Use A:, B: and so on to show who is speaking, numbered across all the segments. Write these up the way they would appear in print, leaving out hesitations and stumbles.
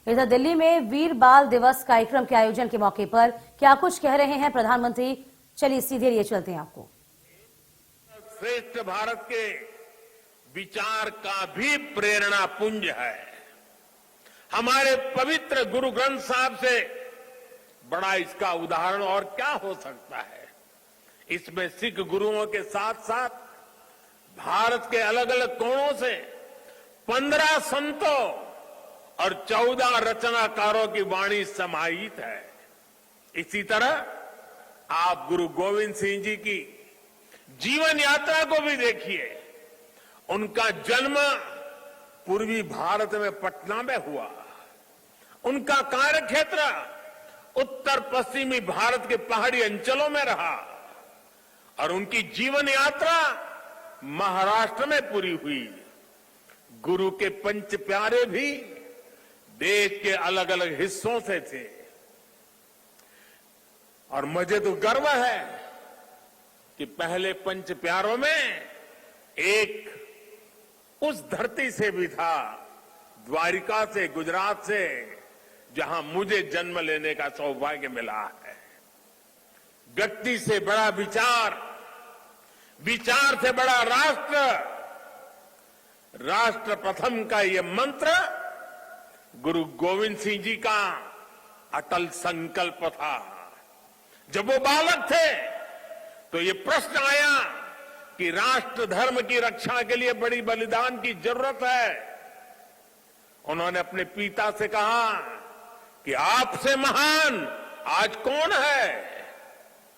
A: इधर दिल्ली में वीर बाल दिवस कार्यक्रम के आयोजन के मौके पर क्या कुछ कह रहे हैं प्रधानमंत्री, चलिए सीधे लिए चलते हैं आपको।
B: श्रेष्ठ भारत के विचार का भी प्रेरणा पुंज है। हमारे पवित्र गुरु ग्रंथ साहब से बड़ा इसका उदाहरण और क्या हो सकता है। इसमें सिख गुरुओं के साथ साथ भारत के अलग अलग कोणों से 15 संतों और 14 रचनाकारों की वाणी समाहित है। इसी तरह आप गुरु गोविंद सिंह जी की जीवन यात्रा को भी देखिए। उनका जन्म पूर्वी भारत में पटना में हुआ। उनका कार्यक्षेत्र उत्तर पश्चिमी भारत के पहाड़ी अंचलों में रहा और उनकी जीवन यात्रा महाराष्ट्र में पूरी हुई। गुरु के पंच प्यारे भी देश के अलग अलग हिस्सों से थे और मुझे तो गर्व है कि पहले पंच प्यारों में एक उस धरती से भी था, द्वारिका से, गुजरात से, जहां मुझे जन्म लेने का सौभाग्य मिला है। व्यक्ति से बड़ा विचार, विचार से बड़ा राष्ट्र, राष्ट्र प्रथम का ये मंत्र गुरु गोविंद सिंह जी का अटल संकल्प था। जब वो बालक थे तो ये प्रश्न आया कि राष्ट्र धर्म की रक्षा के लिए बड़ी बलिदान की जरूरत है। उन्होंने अपने पिता से कहा कि आपसे महान आज कौन है,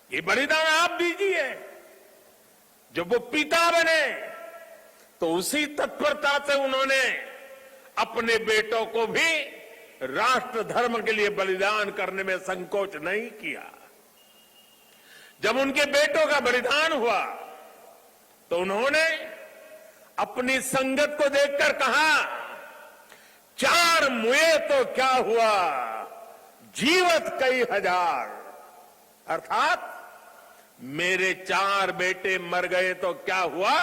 B: ये बलिदान आप दीजिए। जब वो पिता बने तो उसी तत्परता से उन्होंने अपने बेटों को भी राष्ट्र धर्म के लिए बलिदान करने में संकोच नहीं किया। जब उनके बेटों का बलिदान हुआ तो उन्होंने अपनी संगत को देखकर कहा, 4 मुए तो क्या हुआ, जीवत कई हजार। अर्थात मेरे 4 बेटे मर गए तो क्या हुआ,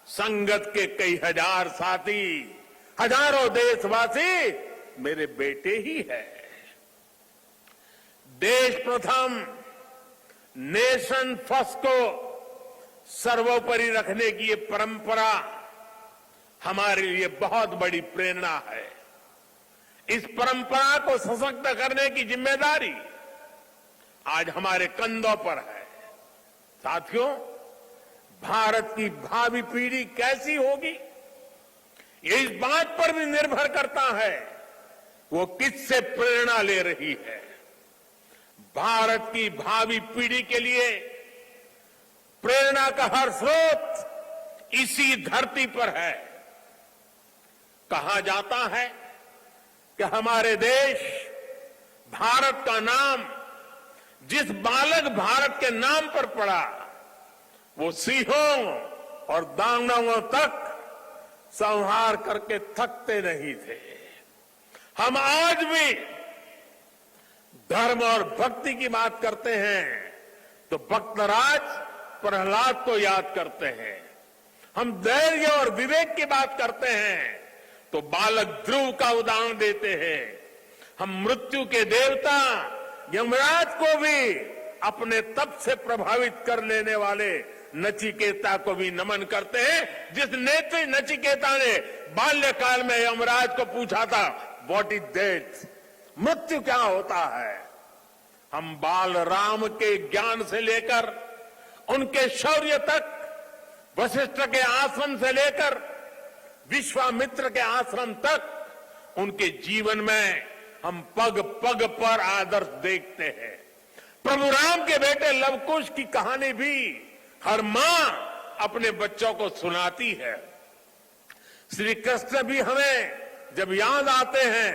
B: संगत के कई हजार साथी, हजारों देशवासी मेरे बेटे ही है। देश प्रथम, नेशन फर्स्ट को सर्वोपरि रखने की ये परंपरा हमारे लिए बहुत बड़ी प्रेरणा है। इस परंपरा को सशक्त करने की जिम्मेदारी आज हमारे कंधों पर है। साथियों, भारत की भावी पीढ़ी कैसी होगी, ये इस बात पर भी निर्भर करता है वो किससे प्रेरणा ले रही है। भारत की भावी पीढ़ी के लिए प्रेरणा का हर स्रोत इसी धरती पर है। कहा जाता है कि हमारे देश भारत का नाम जिस बालक भारत के नाम पर पड़ा वो सिंहों और दानवों तक संहार करके थकते नहीं थे। हम आज भी धर्म और भक्ति की बात करते हैं तो भक्तराज प्रहलाद को याद करते हैं। हम धैर्य और विवेक की बात करते हैं तो बालक ध्रुव का उदाहरण देते हैं। हम मृत्यु के देवता यमराज को भी अपने तप से प्रभावित कर लेने वाले नचिकेता को भी नमन करते हैं। जिस नेत्री नचिकेता ने बाल्यकाल में यमराज को पूछा था, व्हाट इज डेथ, मृत्यु क्या होता है। हम बाल राम के ज्ञान से लेकर उनके शौर्य तक, वशिष्ठ के आश्रम से लेकर विश्वामित्र के आश्रम तक, उनके जीवन में हम पग पग पर आदर्श देखते हैं। प्रभु राम के बेटे लवकुश की कहानी भी हर मां अपने बच्चों को सुनाती है। श्री कृष्ण भी हमें जब याद आते हैं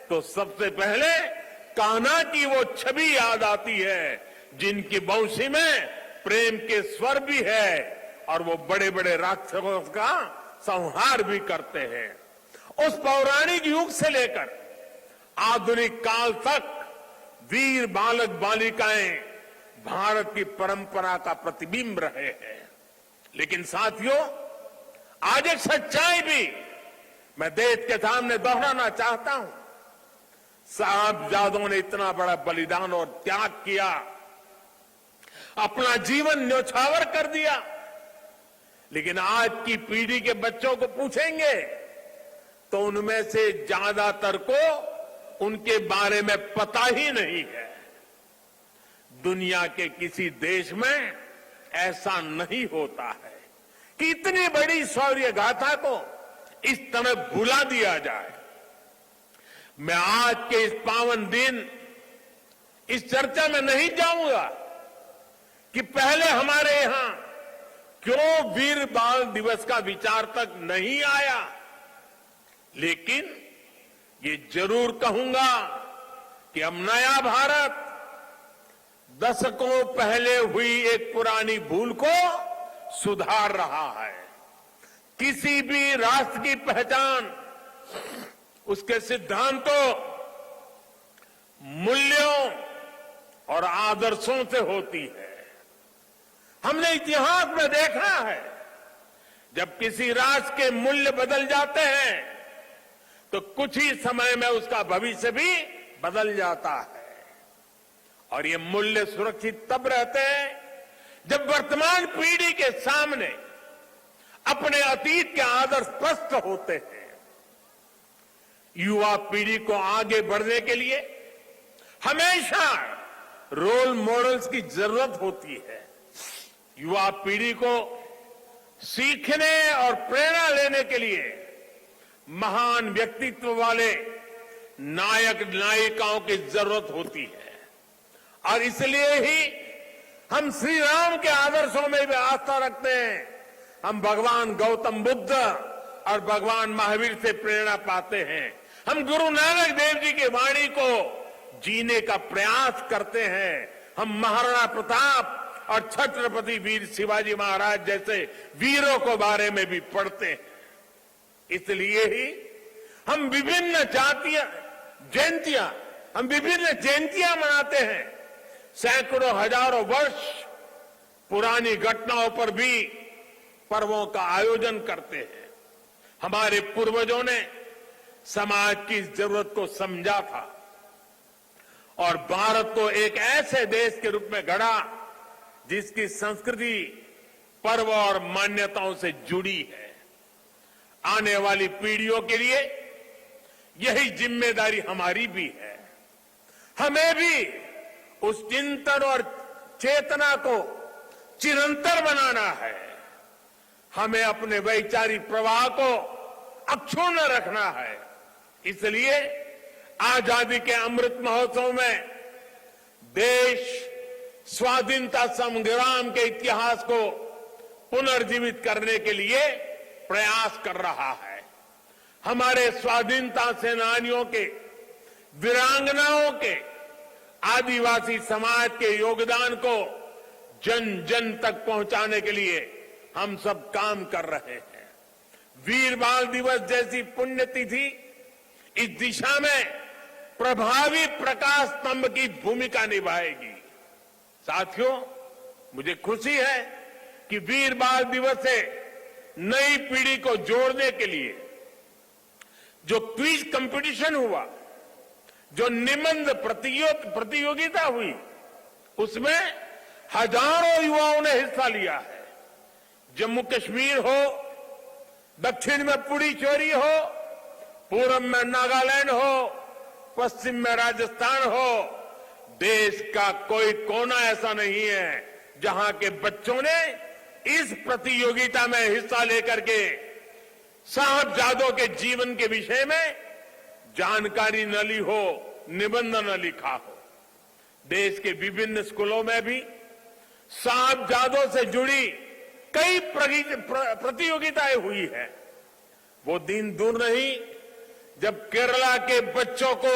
B: तो सबसे पहले कान्हा की वो छवि याद आती है जिनकी बंशी में प्रेम के स्वर भी है और वो बड़े बड़े राक्षसों का संहार भी करते हैं। उस पौराणिक युग से लेकर आधुनिक काल तक वीर बालक बालिकाएं भारत की परंपरा का प्रतिबिंब रहे हैं। लेकिन साथियों, आज एक सच्चाई भी मैं देश के सामने दोहराना चाहता हूं। साहबजादों ने इतना बड़ा बलिदान और त्याग किया, अपना जीवन न्यौछावर कर दिया, लेकिन आज की पीढ़ी के बच्चों को पूछेंगे तो उनमें से ज्यादातर को उनके बारे में पता ही नहीं है। दुनिया के किसी देश में ऐसा नहीं होता है कि इतनी बड़ी शौर्य गाथा को इस तरह भुला दिया जाए। मैं आज के इस पावन दिन इस चर्चा में नहीं जाऊंगा कि पहले हमारे यहां क्यों वीर बाल दिवस का विचार तक नहीं आया, लेकिन ये जरूर कहूंगा कि अब नया भारत दशकों पहले हुई एक पुरानी भूल को सुधार रहा है। किसी भी राष्ट्र की पहचान उसके सिद्धांतों, मूल्यों और आदर्शों से होती है। हमने इतिहास में देखा है, जब किसी राष्ट्र के मूल्य बदल जाते हैं तो कुछ ही समय में उसका भविष्य भी बदल जाता है। और ये मूल्य सुरक्षित तब रहते हैं जब वर्तमान पीढ़ी के सामने अपने अतीत के आदर्श स्पष्ट होते हैं। युवा पीढ़ी को आगे बढ़ने के लिए हमेशा रोल मॉडल्स की जरूरत होती है। युवा पीढ़ी को सीखने और प्रेरणा लेने के लिए महान व्यक्तित्व वाले नायक नायिकाओं की जरूरत होती है। और इसलिए ही हम श्री राम के आदर्शों में भी आस्था रखते हैं। हम भगवान गौतम बुद्ध और भगवान महावीर से प्रेरणा पाते हैं। हम गुरु नानक देव जी की वाणी को जीने का प्रयास करते हैं। हम महाराणा प्रताप और छत्रपति वीर शिवाजी महाराज जैसे वीरों के बारे में भी पढ़ते हैं। इसलिए ही हम विभिन्न जयंतियां मनाते हैं। सैकड़ों हजारों वर्ष पुरानी घटनाओं पर भी पर्वों का आयोजन करते हैं। हमारे पूर्वजों ने समाज की जरूरत को समझा था और भारत को एक ऐसे देश के रूप में गढ़ा जिसकी संस्कृति पर्व और मान्यताओं से जुड़ी है। आने वाली पीढ़ियों के लिए यही जिम्मेदारी हमारी भी है। हमें भी उस चिंतन और चेतना को चिरंतर बनाना है। हमें अपने वैचारिक प्रवाह को अक्षुण्ण रखना है। इसलिए आजादी के अमृत महोत्सव में देश स्वाधीनता संग्राम के इतिहास को पुनर्जीवित करने के लिए प्रयास कर रहा है। हमारे स्वाधीनता सेनानियों के, वीरांगनाओं के, आदिवासी समाज के योगदान को जन जन तक पहुंचाने के लिए हम सब काम कर रहे हैं। वीर बाल दिवस जैसी पुण्यतिथि इस दिशा में प्रभावी प्रकाश स्तंभ की भूमिका निभाएगी। साथियों, मुझे खुशी है कि वीर बाल दिवस से नई पीढ़ी को जोड़ने के लिए जो क्विज कंपटीशन हुआ, जो निबंध प्रतियोगिता हुई, उसमें हजारों युवाओं ने हिस्सा लिया है। जम्मू कश्मीर हो, दक्षिण में पुडुचेरी हो, पूर्व में नागालैंड हो, पश्चिम में राजस्थान हो, देश का कोई कोना ऐसा नहीं है जहां के बच्चों ने इस प्रतियोगिता में हिस्सा लेकर के साहबजादों के जीवन के विषय में जानकारी न ली हो, निबंध न लिखा हो। देश के विभिन्न स्कूलों में भी साहबजादों से जुड़ी कई प्रतियोगिताएं हुई है। वो दिन दूर नहीं जब केरला के बच्चों को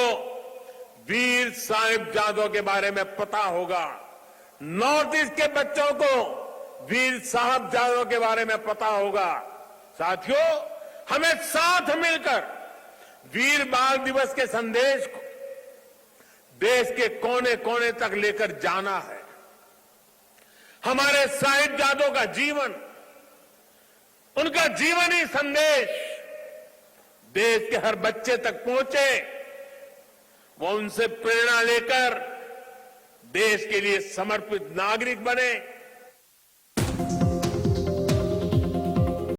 B: वीर साहिबजादों के बारे में पता होगा, नॉर्थ ईस्ट के बच्चों को वीर साहिबजादों के बारे में पता होगा। साथियों, हमें साथ मिलकर वीर बाल दिवस के संदेश को देश के कोने कोने तक लेकर जाना है। हमारे साहिबजादों का जीवन, उनका जीवनी संदेश देश के हर बच्चे तक पहुंचे, वो उनसे प्रेरणा लेकर देश के लिए समर्पित नागरिक बने।